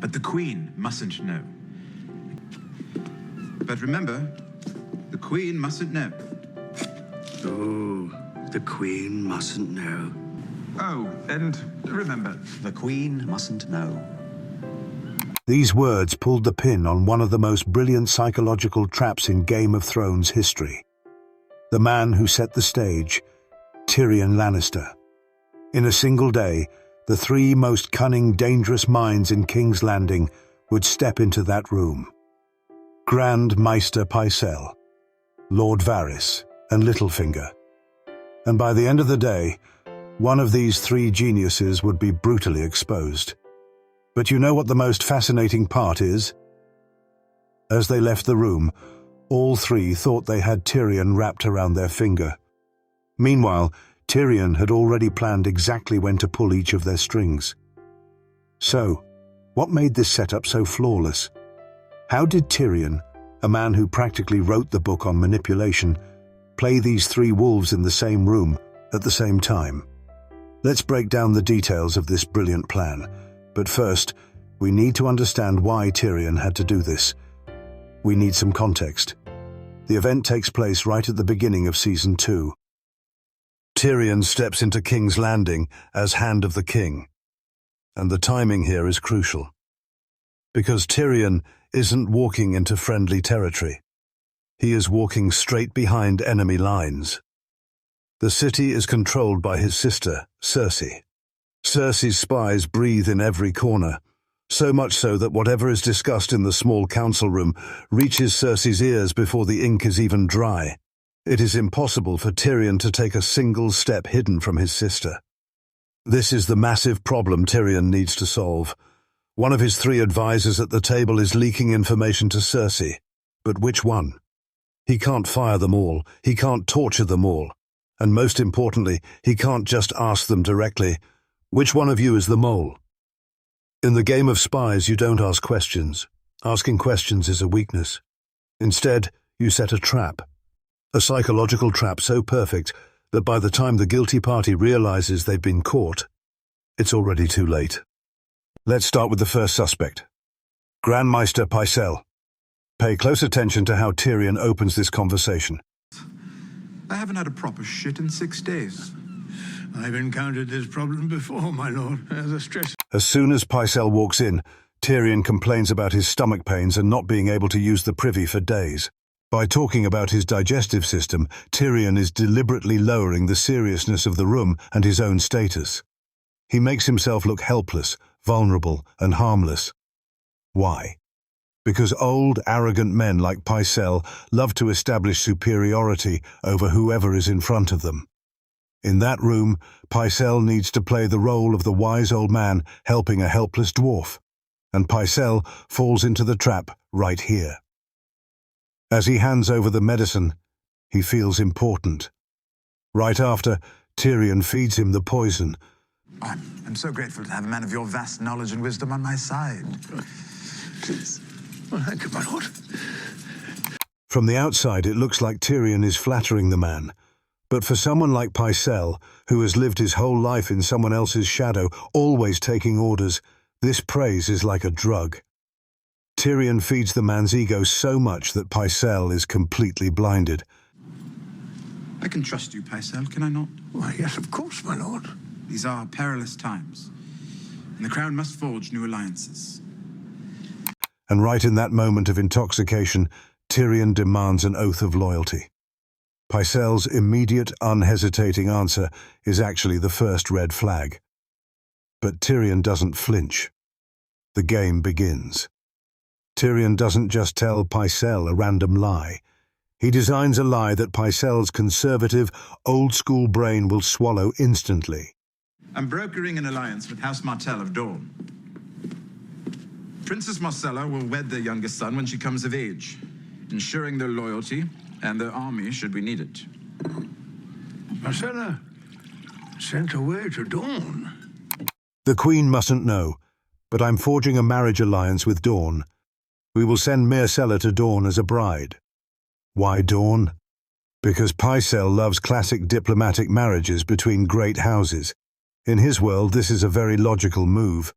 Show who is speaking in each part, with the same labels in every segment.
Speaker 1: But the Queen mustn't know. But remember, the Queen mustn't know.
Speaker 2: Oh, the Queen mustn't know.
Speaker 1: Oh, and remember,
Speaker 3: The Queen mustn't know.
Speaker 4: These words pulled the pin on one of the most brilliant psychological traps in Game of Thrones history. The man who set the stage, Tyrion Lannister. In a single day, the three most cunning, dangerous minds in King's Landing would step into that room. Grand Maester Pycelle, Lord Varys, and Littlefinger. And by the end of the day, one of these three geniuses would be brutally exposed. But you know what the most fascinating part is? As they left the room, all three thought they had Tyrion wrapped around their finger. Meanwhile, Tyrion had already planned exactly when to pull each of their strings. So, what made this setup so flawless? How did Tyrion, a man who practically wrote the book on manipulation, play these three wolves in the same room at the same time? Let's break down the details of this brilliant plan. But first, we need to understand why Tyrion had to do this. We need some context. The event takes place right at the beginning of Season 2. Tyrion steps into King's Landing as Hand of the King. And the timing here is crucial. Because Tyrion isn't walking into friendly territory. He is walking straight behind enemy lines. The city is controlled by his sister, Cersei. Cersei's spies breathe in every corner, so much so that whatever is discussed in the small council room reaches Cersei's ears before the ink is even dry. It is impossible for Tyrion to take a single step hidden from his sister. This is the massive problem Tyrion needs to solve. One of his three advisors at the table is leaking information to Cersei. But which one? He can't fire them all, he can't torture them all. And most importantly, he can't just ask them directly, "Which one of you is the mole?" In the game of spies, you don't ask questions. Asking questions is a weakness. Instead, you set a trap. A psychological trap so perfect that by the time the guilty party realizes they've been caught, it's already too late. Let's start with the first suspect, Grand Maester Pycelle. Pay close attention to how Tyrion opens this conversation.
Speaker 1: I haven't had a proper shit in 6 days.
Speaker 2: I've encountered this problem before, my lord. The stress.
Speaker 4: As soon as Pycelle walks in, Tyrion complains about his stomach pains and not being able to use the privy for days. By talking about his digestive system, Tyrion is deliberately lowering the seriousness of the room and his own status. He makes himself look helpless, vulnerable, and harmless. Why? Because old, arrogant men like Pycelle love to establish superiority over whoever is in front of them. In that room, Pycelle needs to play the role of the wise old man helping a helpless dwarf, and Pycelle falls into the trap right here. As he hands over the medicine, he feels important. Right after, Tyrion feeds him the poison.
Speaker 1: I'm so grateful to have a man of your vast knowledge and wisdom on my side.
Speaker 2: Please. Well, thank you, my lord.
Speaker 4: From the outside, it looks like Tyrion is flattering the man. But for someone like Pycelle, who has lived his whole life in someone else's shadow, always taking orders, this praise is like a drug. Tyrion feeds the man's ego so much that Pycelle is completely blinded.
Speaker 1: I can trust you, Pycelle, can I not?
Speaker 2: Why, yes, of course, my lord.
Speaker 1: These are perilous times, and the Crown must forge new alliances.
Speaker 4: And right in that moment of intoxication, Tyrion demands an oath of loyalty. Pycelle's immediate, unhesitating answer is actually the first red flag. But Tyrion doesn't flinch. The game begins. Tyrion doesn't just tell Pycelle a random lie. He designs a lie that Pycelle's conservative, old-school brain will swallow instantly.
Speaker 1: I'm brokering an alliance with House Martell of Dorne. Princess Marcella will wed their youngest son when she comes of age, ensuring their loyalty and their army should we need it.
Speaker 2: Marcella sent away to Dorne.
Speaker 4: The Queen mustn't know, but I'm forging a marriage alliance with Dorne. We will send Myrcella to Dorne as a bride. Why Dorne? Because Pycelle loves classic diplomatic marriages between great houses. In his world, this is a very logical move.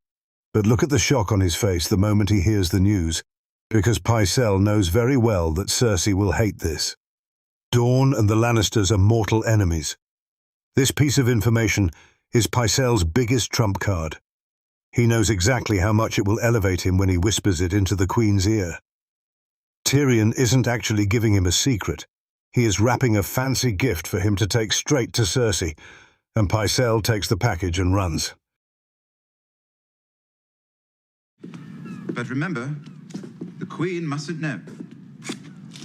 Speaker 4: But look at the shock on his face the moment he hears the news, because Pycelle knows very well that Cersei will hate this. Dorne and the Lannisters are mortal enemies. This piece of information is Pycelle's biggest trump card. He knows exactly how much it will elevate him when he whispers it into the Queen's ear. Tyrion isn't actually giving him a secret. He is wrapping a fancy gift for him to take straight to Cersei, and Pycelle takes the package and runs.
Speaker 1: But remember, the Queen mustn't know.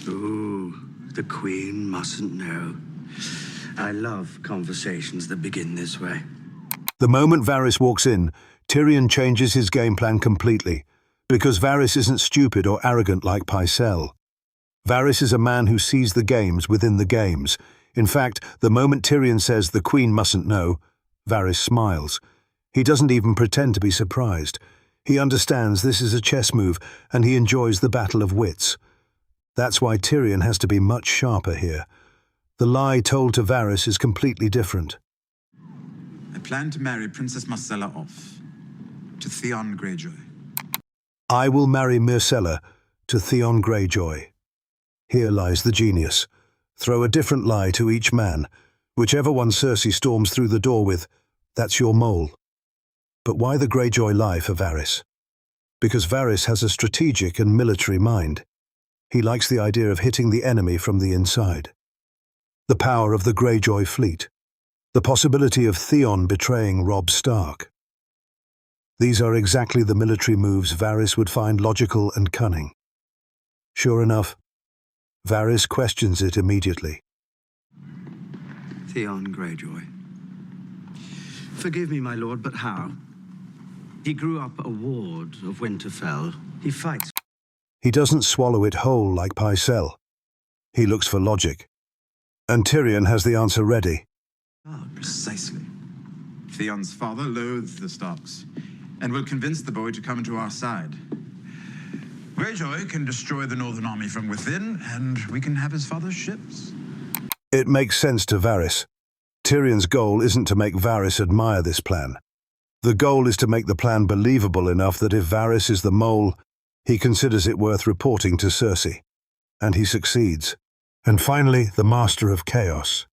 Speaker 2: Ooh, the Queen mustn't know. I love conversations that begin this way.
Speaker 4: The moment Varys walks in, Tyrion changes his game plan completely, because Varys isn't stupid or arrogant like Pycelle. Varys is a man who sees the games within the games. In fact, the moment Tyrion says the Queen mustn't know, Varys smiles. He doesn't even pretend to be surprised. He understands this is a chess move, and he enjoys the battle of wits. That's why Tyrion has to be much sharper here. The lie told to Varys is completely different.
Speaker 1: I plan to marry Princess Myrcella off to Theon Greyjoy.
Speaker 4: I will marry Myrcella to Theon Greyjoy. Here lies the genius. Throw a different lie to each man. Whichever one Cersei storms through the door with, that's your mole. But why the Greyjoy lie for Varys? Because Varys has a strategic and military mind. He likes the idea of hitting the enemy from the inside. The power of the Greyjoy fleet. The possibility of Theon betraying Robb Stark. These are exactly the military moves Varys would find logical and cunning. Sure enough, Varys questions it immediately.
Speaker 2: Theon Greyjoy. Forgive me, my lord, but how? He grew up a ward of Winterfell. He fights.
Speaker 4: He doesn't swallow it whole like Pycelle. He looks for logic. And Tyrion has the answer ready.
Speaker 1: Ah, precisely. Theon's father loathes the Starks, and will convince the boy to come to our side. Greyjoy can destroy the Northern Army from within, and we can have his father's ships.
Speaker 4: It makes sense to Varys. Tyrion's goal isn't to make Varys admire this plan. The goal is to make the plan believable enough that if Varys is the mole, he considers it worth reporting to Cersei. And he succeeds. And finally, the master of chaos,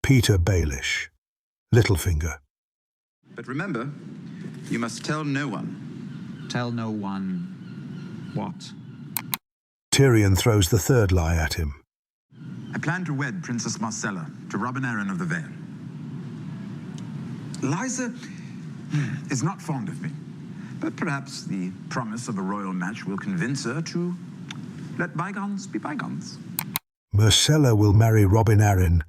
Speaker 4: Petyr Baelish, Littlefinger.
Speaker 1: But remember, you must tell no one.
Speaker 3: Tell no one what?
Speaker 4: Tyrion throws the third lie at him.
Speaker 1: I plan to wed Princess Myrcella to Robin Arryn of the Vale. Lysa is not fond of me, but perhaps the promise of a royal match will convince her to let bygones be bygones.
Speaker 4: Myrcella will marry Robin Arryn,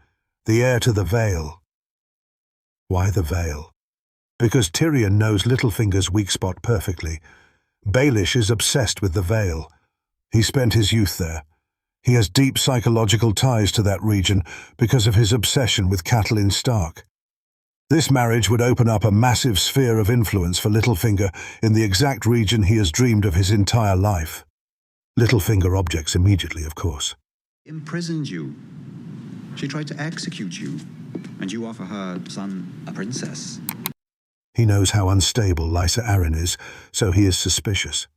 Speaker 4: the heir to the Vale. Why the Vale? Because Tyrion knows Littlefinger's weak spot perfectly. Baelish is obsessed with the Vale. He spent his youth there. He has deep psychological ties to that region because of his obsession with Catelyn Stark. This marriage would open up a massive sphere of influence for Littlefinger in the exact region he has dreamed of his entire life. Littlefinger objects immediately, of course.
Speaker 3: Imprisoned you. She tried to execute you, and you offer her son a princess.
Speaker 4: He knows how unstable Lysa Arryn is, so he is suspicious.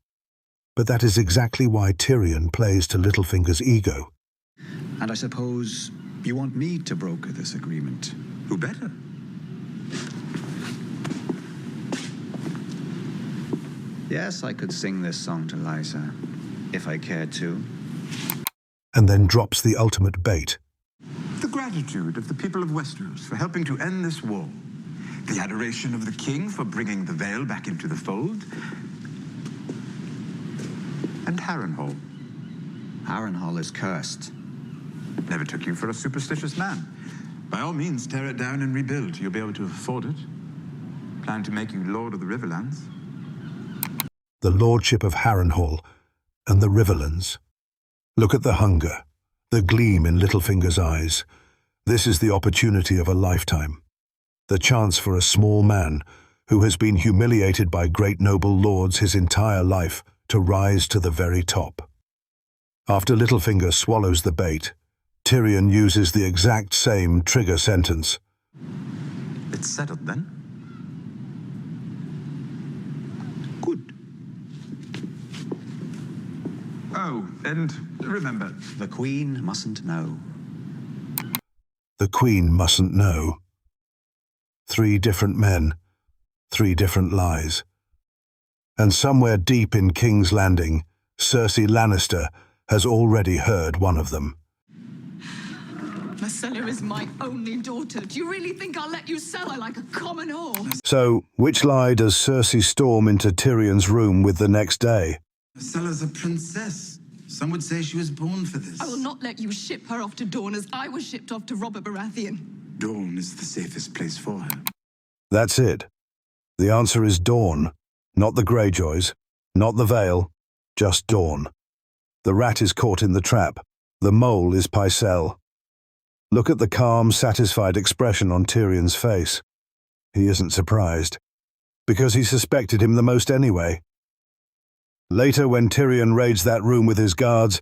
Speaker 4: But that is exactly why Tyrion plays to Littlefinger's ego.
Speaker 3: And I suppose you want me to broker this agreement.
Speaker 1: Who better?
Speaker 3: Yes, I could sing this song to Lysa, if I cared to.
Speaker 4: And then drops the ultimate bait.
Speaker 1: The gratitude of the people of Westeros for helping to end this war. The adoration of the king for bringing the Vale back into the fold. And Harrenhal.
Speaker 3: Harrenhal is cursed.
Speaker 1: Never took you for a superstitious man. By all means, tear it down and rebuild. You'll be able to afford it. Plan to make you Lord of the Riverlands.
Speaker 4: The lordship of Harrenhal and the Riverlands. Look at the hunger, the gleam in Littlefinger's eyes. This is the opportunity of a lifetime. The chance for a small man who has been humiliated by great noble lords his entire life to rise to the very top. After Littlefinger swallows the bait, Tyrion uses the exact same trigger sentence.
Speaker 1: It's settled then. Good. Oh, and remember,
Speaker 3: The Queen mustn't know.
Speaker 4: The Queen mustn't know. 3 different men, 3 different lies. And somewhere deep in King's Landing, Cersei Lannister has already heard one of them.
Speaker 5: Myrcella is my only daughter. Do you really think I'll let you sell her like a common whore?
Speaker 4: So, which lie does Cersei storm into Tyrion's room with the next day?
Speaker 1: Myrcella's a princess. Some would say she was born for this.
Speaker 5: I will not let you ship her off to Dorne as I was shipped off to Robert Baratheon.
Speaker 1: Dawn is the safest place for her.
Speaker 4: That's it. The answer is Dawn. Not the Greyjoys, not the Vale, just Dawn. The rat is caught in the trap. The mole is Pycelle. Look at the calm, satisfied expression on Tyrion's face. He isn't surprised, because he suspected him the most anyway. Later, when Tyrion raids that room with his guards,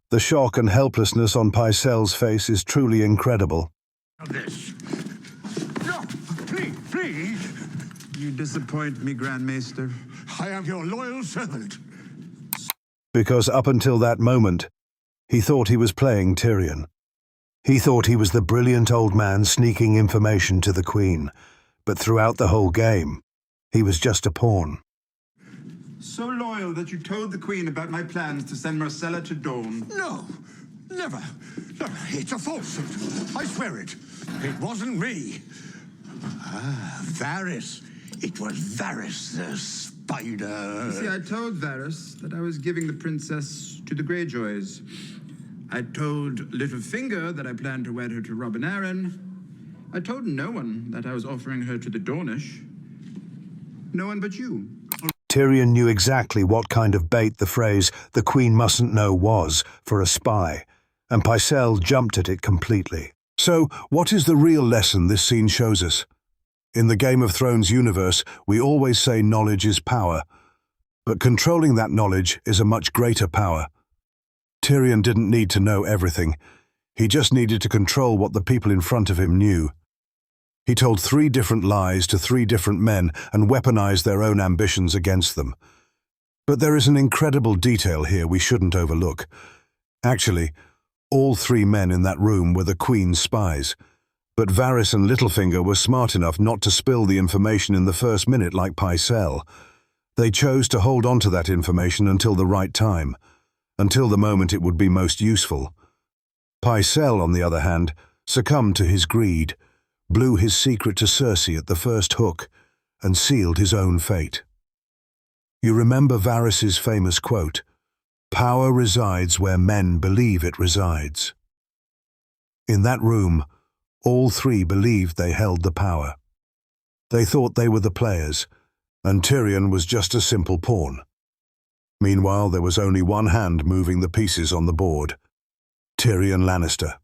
Speaker 4: the shock and helplessness on Pycelle's face is truly incredible.
Speaker 2: This. No, please.
Speaker 1: You disappoint me, Grand Maester.
Speaker 2: I am your loyal servant.
Speaker 4: Because up until that moment, he thought he was playing Tyrion. He thought he was the brilliant old man sneaking information to the Queen, but throughout the whole game, he was just a pawn.
Speaker 1: So loyal that you told the Queen about my plans to send Myrcella to Dawn.
Speaker 2: No, never. No, it's a falsehood. I swear it. It wasn't me. Varys. It was Varys the spider.
Speaker 1: You see, I told Varys that I was giving the princess to the Greyjoys. I told Littlefinger that I planned to wed her to Robin Arryn. I told no one that I was offering her to the Dornish. No one but you.
Speaker 4: Tyrion knew exactly what kind of bait the phrase, "the Queen mustn't know," was for a spy, and Pycelle jumped at it completely. So, what is the real lesson this scene shows us? In the Game of Thrones universe, we always say knowledge is power, but controlling that knowledge is a much greater power. Tyrion didn't need to know everything. He just needed to control what the people in front of him knew. He told 3 different lies to 3 different men and weaponized their own ambitions against them. But there is an incredible detail here we shouldn't overlook. Actually, all 3 men in that room were the Queen's spies. But Varys and Littlefinger were smart enough not to spill the information in the first minute like Pycelle. They chose to hold on to that information until the right time, until the moment it would be most useful. Pycelle, on the other hand, succumbed to his greed, blew his secret to Cersei at the first hook, and sealed his own fate. You remember Varys's famous quote, "Power resides where men believe it resides." In that room, all 3 believed they held the power. They thought they were the players, and Tyrion was just a simple pawn. Meanwhile, there was only one hand moving the pieces on the board: Tyrion Lannister.